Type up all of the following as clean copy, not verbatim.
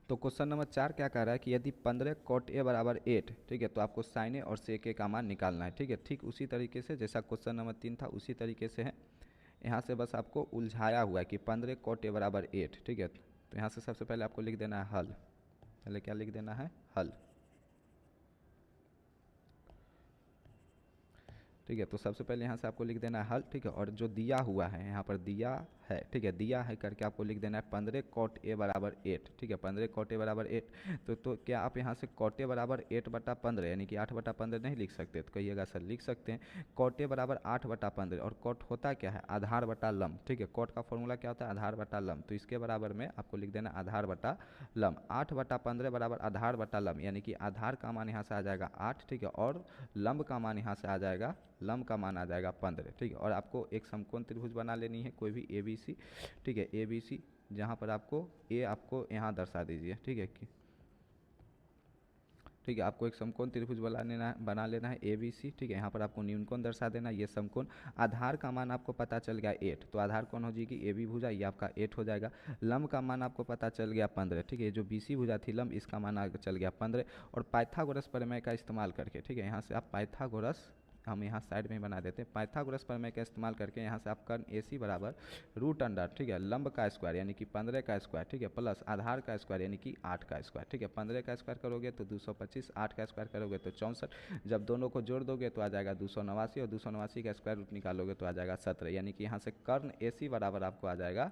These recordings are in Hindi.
तो क्वेश्चन नंबर 4 क्या कह रहा है कि यदि 15 cot a बराबर 8, ठीक है, तो आपको साइन ए और सेक ए का मान निकालना है। ठीक है, ठीक उसी तरीके से जैसा क्वेश्चन नंबर 3 था उसी तरीके से है। यहाँ से बस आपको उलझाया हुआ है कि 15 cot a बराबर 8, ठीक है। तो यहाँ से सबसे पहले आपको लिख देना है हल। पहले क्या लिख देना है? हल। ठीक है, तो सबसे पहले यहाँ से आपको लिख देना है हल। ठीक है, और जो दिया हुआ है यहाँ पर दिया है, ठीक है, दिया है करके आपको लिख देना है 15 cot a बराबर 8। ठीक है, 15 cot a बराबर 8। तो क्या आप यहाँ से cot a बराबर 8/15 यानी कि 8/15 नहीं लिख सकते? तो कहिएगा सर लिख सकते हैं। cot a बराबर 8/15 और cot होता क्या है? आधार बटा लम। ठीक है, cot का फॉर्मूला क्या होता है? आधार बटा लम। तो इसके बराबर में आपको लिख देना आधार बटा लम। 8/15 बराबर आधार बटा लम, यानी कि आधार का मान यहाँ से आ जाएगा 8, ठीक है, और लंब का मान यहाँ से आ जाएगा, लंब का मान आ जाएगा 15। ठीक है, और आपको एक समकोण त्रिभुज बना लेनी है कोई भी ABC। ठीक है, ABC, जहाँ पर आपको ए आपको यहाँ दर्शा दीजिए। ठीक है कि ठीक है, आपको एक समकोण त्रिभुज बना लेना है ABC। ठीक है, यहाँ पर आपको न्यूनकोण दर्शा देना है, ये समकोण। आधार का मान आपको पता चल गया 8, तो आधार कौन हो जाएगी? AB भुजा, ये आपका 8 हो जाएगा। लंब का मान आपको पता चल गया 15। ठीक है, जो BC भुजा थी लंब, इसका मान चल गया 15। और पाइथागोरस प्रमेय का इस्तेमाल करके, ठीक है, यहाँ से आप पाइथागोरस, हम यहाँ साइड में ही बना देते हैं, पाइथागोरस प्रमेय का इस्तेमाल करके यहाँ से आप कर्ण AC बराबर √अंडर, ठीक है, लंब का स्क्वायर यानी कि 15 का स्क्वायर, ठीक है, प्लस आधार का स्क्वायर यानी कि 8 का स्क्वायर। ठीक है, 15 का स्क्वायर करोगे तो 225, 8 का स्क्वायर करोगे तो 64। जब दोनों को जोड़ दोगे तो आ जाएगा 289, और 289 का स्क्वायर रूट निकालोगे तो आ जाएगा 17। यानी कि यहाँ से कर्ण AC बराबर आपको आ जाएगा,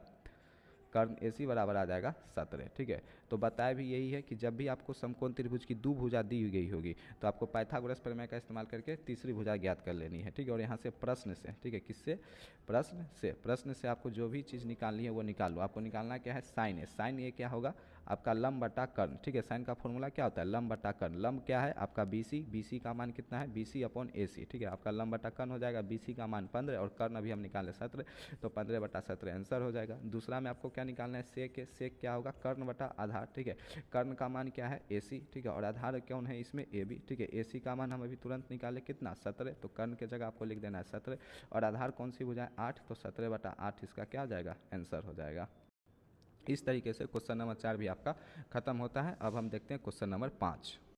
कर्ण AC बराबर आ जाएगा 17। ठीक है, तो बताया भी यही है कि जब भी आपको समकोण त्रिभुज की दो भुजा दी गई होगी तो आपको पाइथागोरस प्रमेय का इस्तेमाल करके तीसरी भुजा ज्ञात कर लेनी है। ठीक है, और यहाँ से प्रश्न से, ठीक है, किससे? प्रश्न से आपको जो भी चीज़ निकालनी है वो निकाल लो। आपको निकालना क्या है? साइन ए। साइन ए क्या होगा? आपका लंब बटा कर्ण। ठीक है, साइन का फॉर्मूला क्या होता है? लंब बटा कर्ण। लंब क्या है? आपका BC। BC का मान कितना है? BC/AC। ठीक है, आपका लंब बटा कर्ण हो जाएगा, BC का मान 15 और कर्ण अभी हम निकाले 17, तो 15/17 आंसर हो जाएगा। दूसरा में आपको क्या निकालना है? सेक है। सेक क्या होगा? कर्ण बटा आधार। ठीक है, कर्ण का मान क्या है? AC। ठीक है, और आधार कौन है इसमें? AB। ठीक है, AC का मान हम अभी तुरंत निकाले कितना? 17, तो कर्ण के जगह आपको लिख देना है 17, और आधार कौन सी भुजा है? 8, तो 17/8 इसका क्या हो जाएगा? आंसर हो जाएगा। इस तरीके से क्वेश्चन नंबर 4 भी आपका खत्म होता है। अब हम देखते हैं क्वेश्चन नंबर 5।